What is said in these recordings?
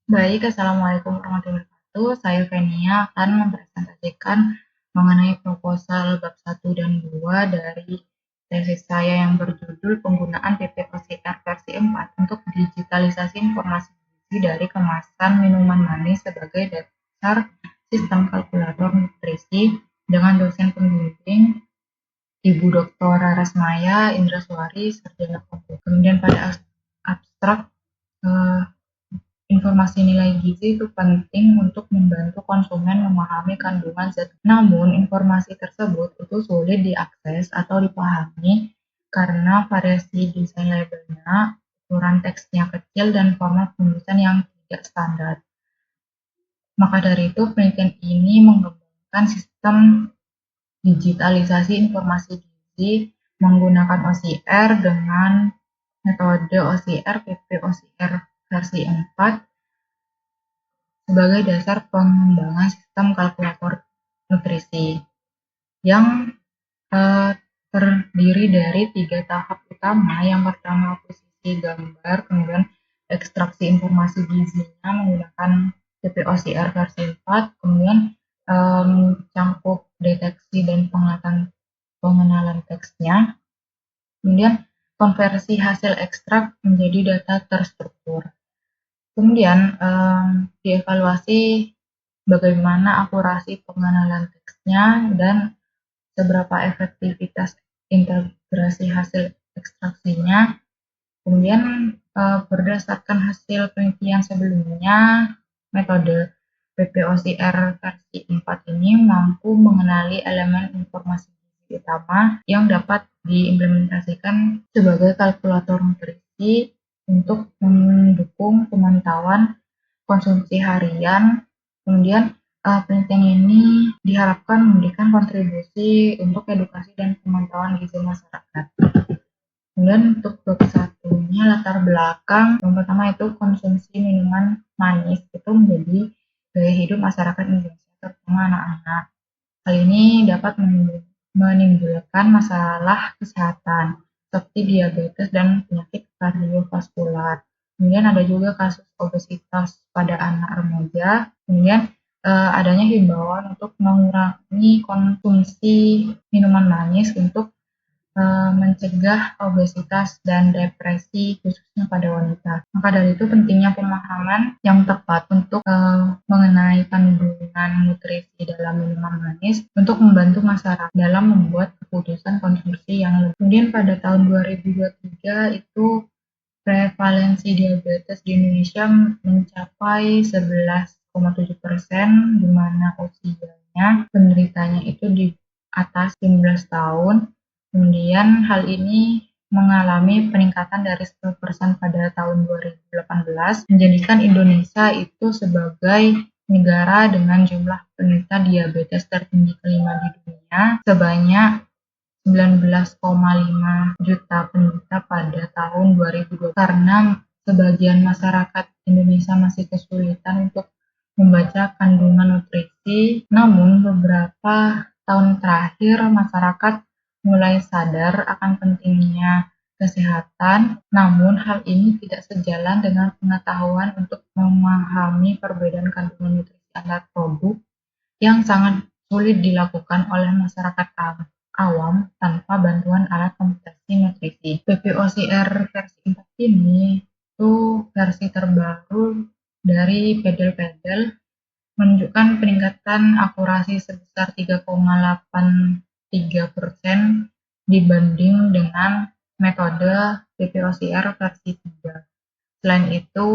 Baik, Assalamualaikum warahmatullahi wabarakatuh. Saya Fenia akan mempresentasikan mengenai proposal bab 1 dan 2 dari tesis saya yang berjudul penggunaan PPOCR versi 4 untuk digitalisasi informasi gizi dari kemasan minuman manis sebagai dasar sistem kalkulator nutrisi dengan dosen pembimbing Ibu Dr. Rarasmaya Indraswari, Sarjana Komputer. Kemudian pada abstrak eh, informasi nilai gizi itu penting untuk membantu konsumen memahami kandungan zat. Namun, informasi tersebut itu sulit diakses atau dipahami karena variasi desain labelnya, ukuran teksnya kecil, dan format penulisan yang tidak standar. Maka dari itu, penelitian ini mengembangkan sistem digitalisasi informasi gizi menggunakan OCR dengan metode OCR PPOCR versi 4 sebagai dasar pengembangan sistem kalkulator nutrisi yang terdiri dari 3 tahap utama. Yang pertama akuisisi gambar, kemudian ekstraksi informasi gizinya menggunakan PPOCR versi 4, kemudian cakup deteksi dan pengenalan teksnya, kemudian konversi hasil ekstrak menjadi data terstruktur. Kemudian dievaluasi bagaimana akurasi pengenalan teksnya dan seberapa efektivitas integrasi hasil ekstraksinya. Kemudian berdasarkan hasil penelitian sebelumnya, metode PPOCR versi 4 ini mampu mengenali elemen informasi utama yang dapat diimplementasikan sebagai kalkulator nutrisi untuk mendukung pemantauan konsumsi harian. Kemudian penelitian ini diharapkan memberikan kontribusi untuk edukasi dan pemantauan gizi masyarakat. Kemudian untuk bab satunya latar belakang, yang pertama itu konsumsi minuman manis itu menjadi gaya hidup masyarakat Indonesia, terutama anak-anak. Hal ini dapat menimbulkan masalah kesehatan seperti diabetes dan penyakit kardiovaskular. Kemudian ada juga kasus obesitas pada anak remaja. Kemudian adanya himbauan untuk mengurangi konsumsi minuman manis untuk mencegah obesitas dan depresi khususnya pada wanita. Maka dari itu pentingnya pemahaman yang tepat untuk mengenai kandungan nutrisi dalam minuman manis untuk membantu masyarakat dalam membuat keputusan konsumsi yang lebih. Kemudian pada tahun 2023 itu prevalensi diabetes di Indonesia mencapai 11,7%, di mana usianya penderitanya itu di atas 15 tahun. Kemudian hal ini mengalami peningkatan dari 10% pada tahun 2018, menjadikan Indonesia itu sebagai negara dengan jumlah penderita diabetes tertinggi kelima di dunia, sebanyak 19,5 juta penderita pada tahun 2020, karena sebagian masyarakat Indonesia masih kesulitan untuk membaca kandungan nutrisi. Namun beberapa tahun terakhir masyarakat mulai sadar akan pentingnya kesehatan, namun hal ini tidak sejalan dengan pengetahuan untuk memahami perbedaan kandungan nutrisi antar produk yang sangat sulit dilakukan oleh masyarakat awam tanpa bantuan alat komputasi nutrisi. PPOCR versi 4 ini itu versi terbaru dari Pedal menunjukkan peningkatan akurasi sebesar 3,83% dibanding dengan metode PPOCR versi 3. Selain itu,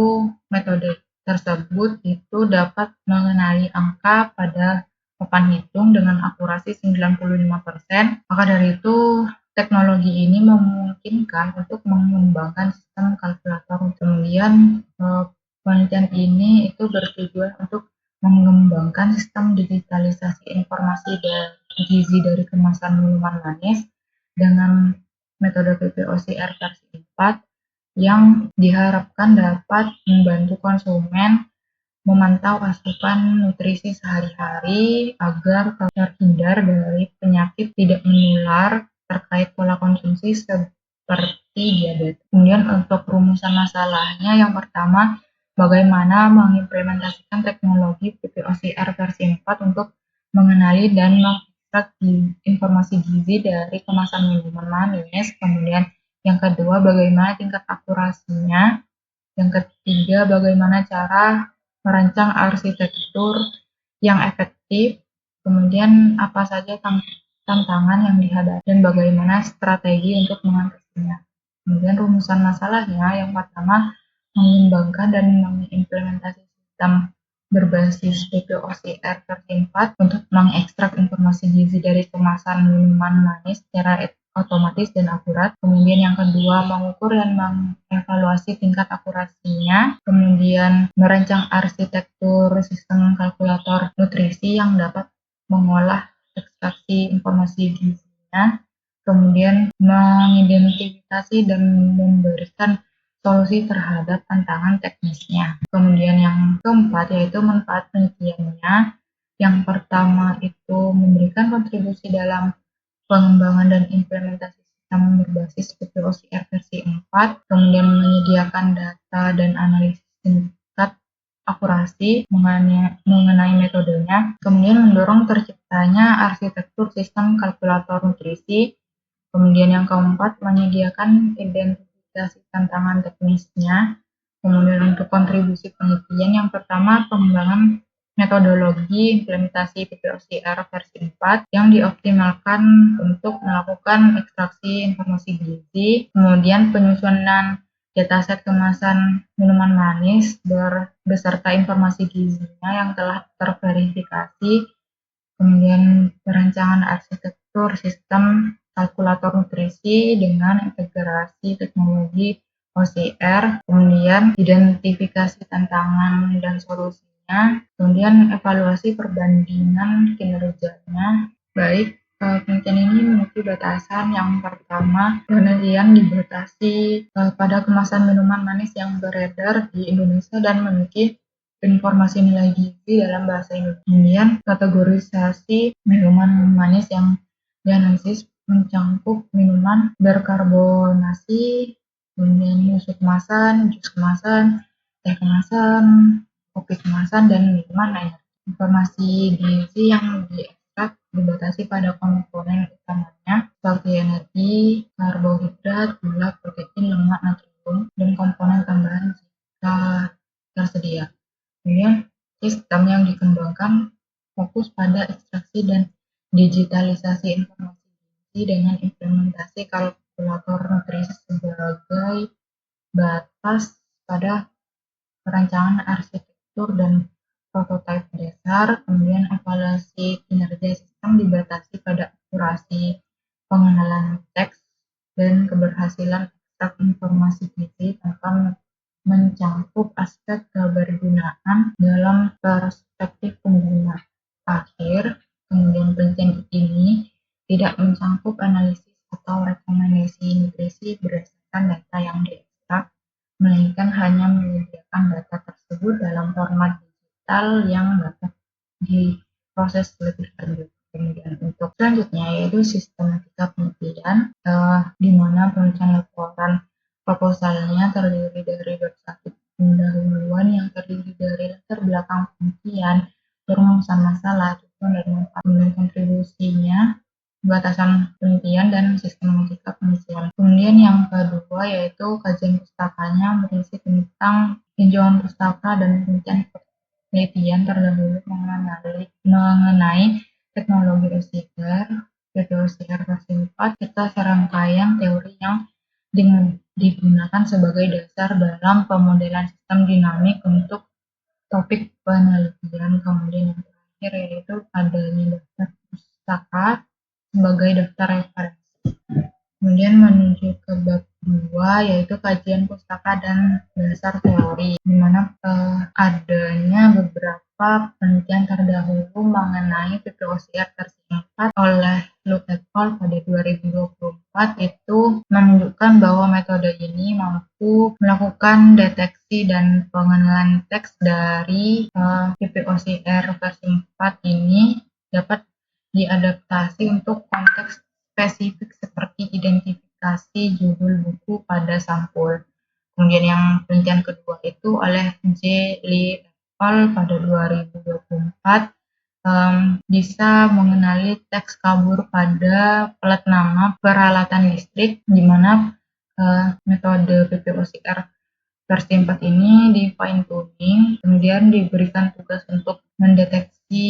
metode tersebut itu dapat mengenali angka pada papan hitung dengan akurasi 95%. Maka dari itu, teknologi ini memungkinkan untuk mengembangkan sistem kalkulator. Kemudian, penelitian ini itu bertujuan untuk mengembangkan sistem digitalisasi informasi dan gizi dari kemasan minuman manis dengan metode PPOCR versi 4 yang diharapkan dapat membantu konsumen memantau asupan nutrisi sehari-hari agar terhindar dari penyakit tidak menular terkait pola konsumsi seperti diabetes. Kemudian untuk rumusan masalahnya, yang pertama bagaimana mengimplementasikan teknologi PPOCR versi 4 untuk mengenali dan mengekstrak informasi gizi dari kemasan minuman manis. Kemudian yang kedua, bagaimana tingkat akurasinya. Yang ketiga, bagaimana cara merancang arsitektur yang efektif. Kemudian apa saja tantangan yang dihadapi dan bagaimana strategi untuk mengatasinya. Kemudian rumusan masalahnya, yang pertama, mengembangkan dan mengimplementasi sistem berbasis PPOCR versi 4 untuk mengekstrak informasi gizi dari kemasan minuman manis secara otomatis dan akurat. Kemudian yang kedua, mengukur dan mengevaluasi tingkat akurasinya. Kemudian merancang arsitektur sistem kalkulator nutrisi yang dapat mengolah ekstraksi informasi gizinya. Kemudian mengidentifikasi dan memberikan solusi terhadap tantangan teknisnya. Kemudian yang keempat yaitu manfaat penelitiannya. Yang pertama itu memberikan kontribusi dalam pengembangan dan implementasi sistem berbasis PPOCR versi 4, kemudian menyediakan data dan analisis tingkat akurasi mengenai metodenya, kemudian mendorong terciptanya arsitektur sistem kalkulator nutrisi. Kemudian yang keempat, menyediakan identifikasi tantangan teknisnya. Kemudian untuk kontribusi penelitian, yang pertama, pengembangan metodologi implementasi PPOCR versi 4 yang dioptimalkan untuk melakukan ekstraksi informasi gizi. Kemudian penyusunan dataset kemasan minuman manis beserta informasi gizinya yang telah terverifikasi. Kemudian perancangan arsitektur sistem kalkulator nutrisi dengan integrasi teknologi OCR, kemudian identifikasi tantangan dan solusinya, kemudian evaluasi perbandingan kinerjanya. Baik, penelitian ini memiliki batasan. Yang pertama, penelitian dibatasi pada kemasan minuman manis yang beredar di Indonesia dan memiliki informasi nilai gizi dalam bahasa Indonesia. Kemudian kategorisasi minuman manis yang dianalisis mencangkup minuman berkarbonasi, kemudian susu kemasan, jus kemasan, teh kemasan, kopi kemasan, dan minuman lainnya. Informasi gizi yang diekstrak dibatasi pada komponen utamanya seperti energi, karbohidrat, gula, protein, lemak, natrium, dan komponen tambahan jika tersedia. Kemudian sistem yang dikembangkan fokus pada ekstraksi dan digitalisasi informasi gizi dengan implementasi kalkulator nutrisi sebagai batas pada perancangan arsitektur dan prototipe dasar. Kemudian evaluasi kinerja sistem dibatasi pada akurasi pengenalan teks dan keberhasilan ekstrak informasi gizi tanpa mencangkup aspek kebergunaan dalam perspektif pengguna akhir. Kemudian penelitian ini tidak mencangkup analisis atau rekomendasi nutrisi berdasarkan data yang diekstrak, melainkan hanya menyediakan data tersebut dalam format digital yang dapat diproses lebih lanjut. Kemudian untuk selanjutnya yaitu sistematika penelitian, di mana penulisan laporan proposalnya terdiri dari bab 1 pendahuluan yang terdiri dari latar belakang penelitian, perumusan masalah, tujuan dan manfaat, kemudian kontribusinya, batasan penelitian, dan sistematika penelitian. Kemudian yang kedua yaitu kajian pustakanya berisi tentang tinjauan pustaka dan penelitian terdahulu mengenai teknologi OCR, PPOCR versi 4, serta serangkaian teori yang digunakan sebagai dasar dalam pemodelan sistem dinamik untuk topik penelitian. Kemudian yang terakhir yaitu adanya daftar pustaka sebagai daftar referensi. Kemudian menuju ke bab 2 yaitu kajian pustaka dan dasar teori, di mana adanya beberapa penelitian terdahulu mengenai PPOCR versi 4 oleh Lu et al. Pada 2024 itu menunjukkan bahwa metode ini mampu melakukan deteksi dan pengenalan teks dari PPOCR versi 4 ini dapat diadaptasi untuk konteks spesifik seperti identifikasi judul buku pada sampul. Kemudian yang penelitian kedua itu oleh J. Lee et al. Pada 2024 bisa mengenali teks kabur pada plat nama peralatan listrik, di mana metode PPOCR versi 4 ini di fine tuning, kemudian diberikan tugas untuk mendeteksi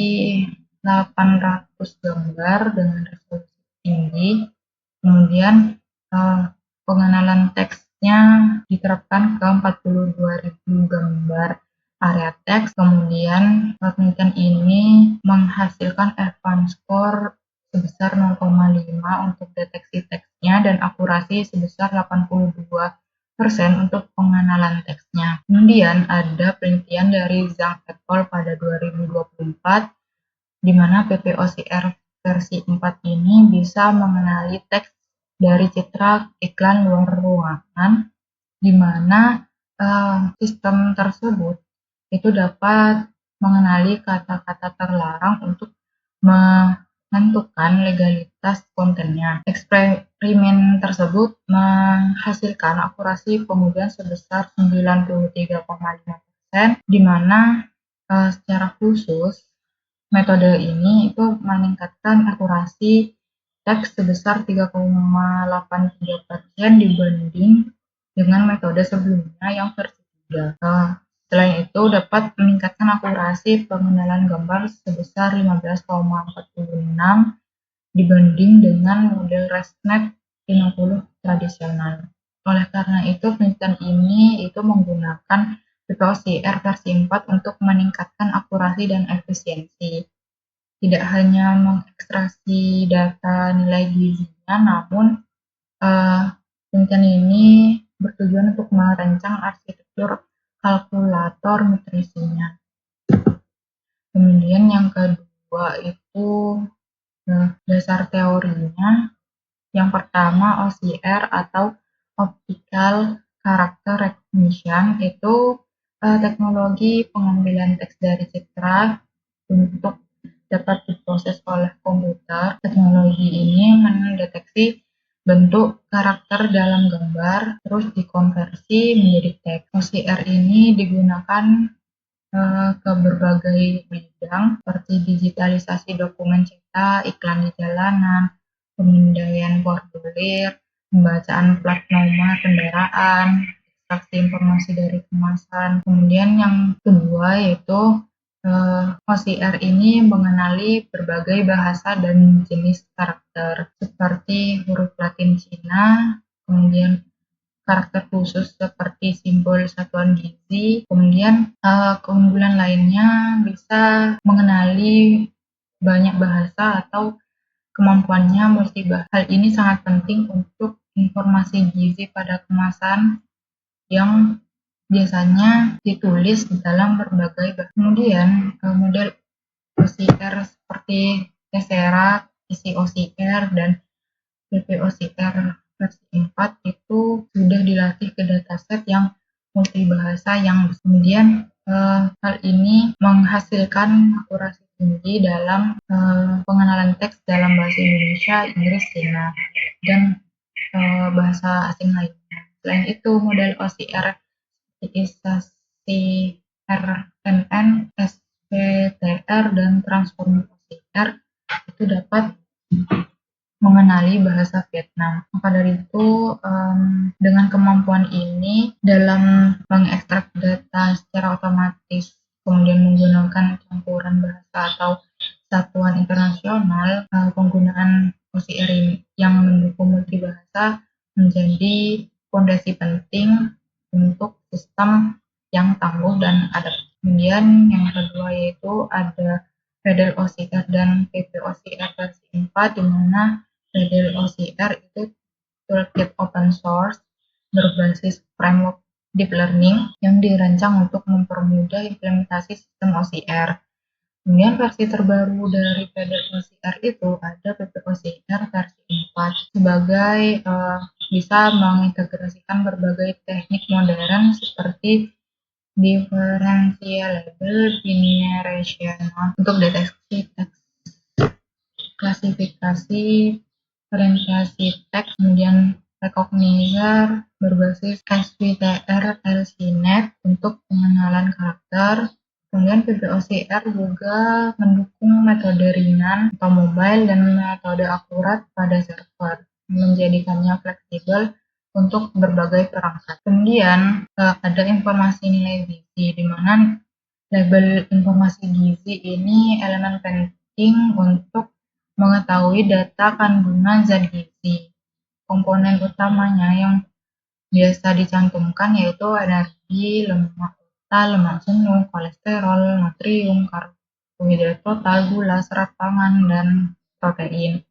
800 gambar dengan resolusi tinggi, kemudian pengenalan teksnya diterapkan ke 42.000 gambar area teks. Kemudian penelitian ini menghasilkan advance score sebesar 0,5 untuk deteksi teksnya dan akurasi sebesar 82% untuk pengenalan teksnya. Kemudian ada penelitian dari Zhang et al. Pada 2024 di mana PPOCR versi 4 ini bisa mengenali teks dari citra iklan luar ruangan, di mana sistem tersebut itu dapat mengenali kata-kata terlarang untuk menentukan legalitas kontennya. Eksperimen tersebut menghasilkan akurasi pemujaan sebesar 93,5%, di mana secara khusus metode ini itu meningkatkan akurasi teks sebesar 3,83% dibanding dengan metode sebelumnya yang versi 3. Selain itu dapat meningkatkan akurasi pengenalan gambar sebesar 15,46 dibanding dengan model ResNet 50 tradisional. Oleh karena itu, penelitian ini itu menggunakan PPOCR versi 4 untuk meningkatkan akurasi dan efisiensi. Tidak hanya mengekstraksi data nilai gizinya, namun penelitian ini bertujuan untuk merancang arsitektur kalkulator nutrisinya. Kemudian yang kedua itu dasar teorinya. Yang pertama OCR atau Optical Character Recognition, itu teknologi pengambilan teks dari citra untuk dapat diproses oleh komputer. Teknologi ini mendeteksi bentuk karakter dalam gambar, terus dikonversi menjadi teks. OCR ini digunakan ke berbagai bidang seperti digitalisasi dokumen cetak, iklan di jalanan, pemindaian formulir, pembacaan plat nomor kendaraan, ekstraksi informasi dari kemasan. Kemudian yang kedua yaitu OCR ini mengenali berbagai bahasa dan jenis karakter seperti huruf Latin Cina, kemudian karakter khusus seperti simbol satuan gizi. Kemudian keunggulan lainnya bisa mengenali banyak bahasa atau kemampuannya multibahasa. Hal ini sangat penting untuk informasi gizi pada kemasan yang biasanya ditulis dalam berbagai bahasa. Kemudian model OCR seperti Tesseract, isi OCR, dan PPOCR versi 4 itu sudah dilatih ke dataset yang multibahasa yang kemudian hal ini menghasilkan akurasi tinggi dalam pengenalan teks dalam bahasa Indonesia, Inggris, Cina, dan bahasa asing lainnya. Selain itu, model OCR seperti RNN, SPTR, dan transform OCR itu dapat mengenali bahasa Vietnam. Maka dari itu, dengan kemampuan ini dalam mengekstrak data secara otomatis, kemudian menggunakan campuran bahasa atau satuan internasional, penggunaan OCR yang mendukung multibahasa menjadi fondasi penting untuk sistem yang tangguh dan adaptif. Kemudian yang kedua yaitu ada Fedel OCR dan PPOCR versi 4, di mana Fedel OCR itu toolkit open source berbasis framework deep learning yang dirancang untuk mempermudah implementasi sistem OCR. Kemudian versi terbaru dari Fedel OCR itu ada PPOCR versi 4 sebagai bisa mengintegrasikan berbagai teknik modern seperti differentiable binational untuk deteksi teks, klasifikasi, orientasi teks, kemudian recognizer berbasis SWTR LCNet untuk pengenalan karakter. Kemudian PBOCR juga mendukung metode ringan atau mobile dan metode akurat pada server, menjadikannya fleksibel untuk berbagai perangkat. Kemudian ada informasi nilai gizi, di mana label informasi gizi ini elemen penting untuk mengetahui data kandungan zat gizi. Komponen utamanya yang biasa dicantumkan yaitu energi, lemak total, lemak jenuh, kolesterol, natrium, karbohidrat total, gula, serat pangan, dan protein.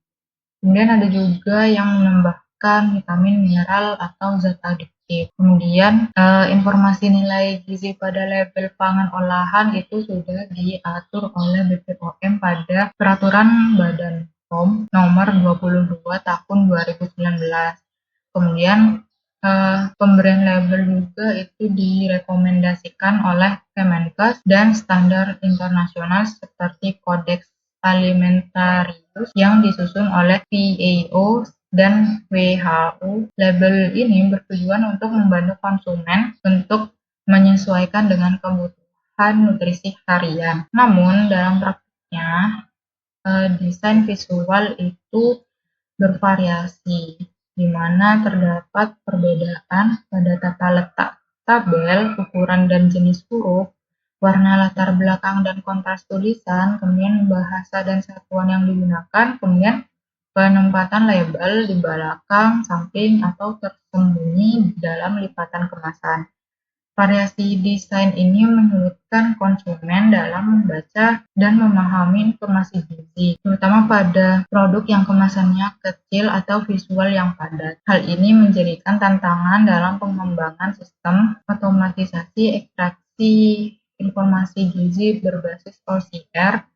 Kemudian ada juga yang menambahkan vitamin, mineral, atau zat adiktif. Kemudian informasi nilai gizi pada label pangan olahan itu sudah diatur oleh BPOM pada Peraturan Badan POM nomor 22 tahun 2019. Kemudian pemberian label juga itu direkomendasikan oleh Kemenkes dan standar internasional seperti Kodeks Alimentarius yang disusun oleh FAO dan WHO. Label ini bertujuan untuk membantu konsumen untuk menyesuaikan dengan kebutuhan nutrisi harian. Namun dalam praktiknya desain visual itu bervariasi, di mana terdapat perbedaan pada tata letak tabel, ukuran dan jenis huruf, warna latar belakang dan kontras tulisan, kemudian bahasa dan satuan yang digunakan, kemudian penempatan label di belakang, samping, atau tersembunyi di dalam lipatan kemasan. Variasi desain ini menyulitkan konsumen dalam membaca dan memahami informasi gizi, terutama pada produk yang kemasannya kecil atau visual yang padat. Hal ini menjadikan tantangan dalam pengembangan sistem otomatisasi ekstraksi informasi gizi berbasis OCR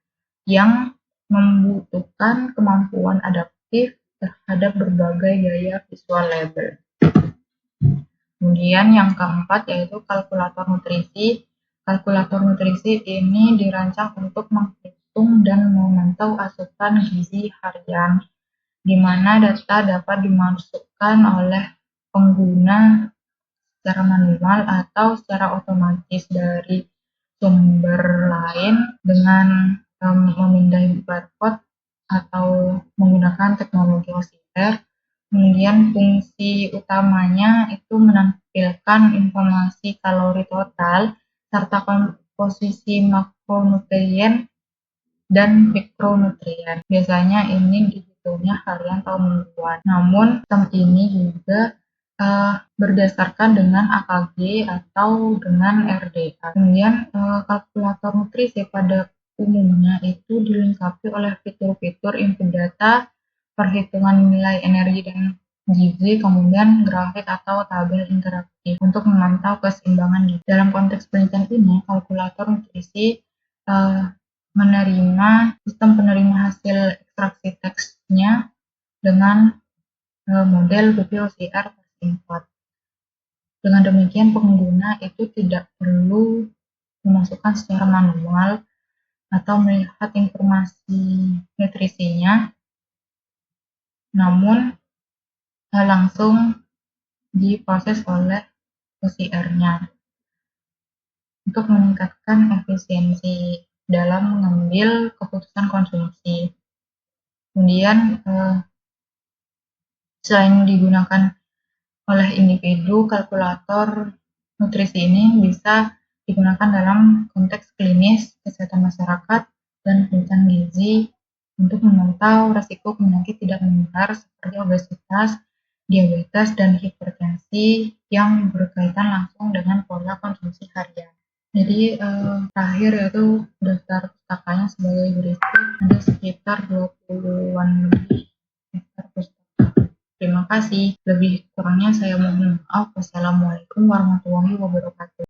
yang membutuhkan kemampuan adaptif terhadap berbagai gaya visual label. Kemudian yang keempat yaitu kalkulator nutrisi. Kalkulator nutrisi ini dirancang untuk menghitung dan memantau asupan gizi harian, di mana data dapat dimasukkan oleh pengguna secara manual atau secara otomatis dari sumber lain dengan memindai barcode atau menggunakan teknologi OCR. Kemudian fungsi utamanya itu menampilkan informasi kalori total serta komposisi makronutrien dan mikronutrien. Biasanya ini dihitungnya harian atau mingguan. Namun sistem ini juga berdasarkan dengan AKG atau dengan RDA. Kemudian kalkulator nutrisi pada umumnya itu dilengkapi oleh fitur-fitur input data, perhitungan nilai energi dan gizi, kemudian grafik atau tabel interaktif untuk memantau keseimbangan gizi. Dalam konteks penelitian ini, kalkulator nutrisi menerima sistem penerima hasil ekstraksi teksnya dengan model BPOCR import. Dengan demikian, pengguna itu tidak perlu memasukkan secara manual atau melihat informasi nutrisinya, namun langsung diproses oleh OCR-nya untuk meningkatkan efisiensi dalam mengambil keputusan konsumsi. Kemudian selain digunakan oleh individu, kalkulator nutrisi ini bisa digunakan dalam konteks klinis, kesehatan masyarakat, dan penelitian gizi untuk memantau risiko penyakit tidak menular seperti obesitas, diabetes, dan hipertensi yang berkaitan langsung dengan pola konsumsi harian. Jadi terakhir yaitu daftar pustakanya sebagai berikut, ada sekitar 20-an lebih daftar pustaka. Terima kasih. Lebih kurangnya saya mohon maaf. Wassalamualaikum warahmatullahi wabarakatuh.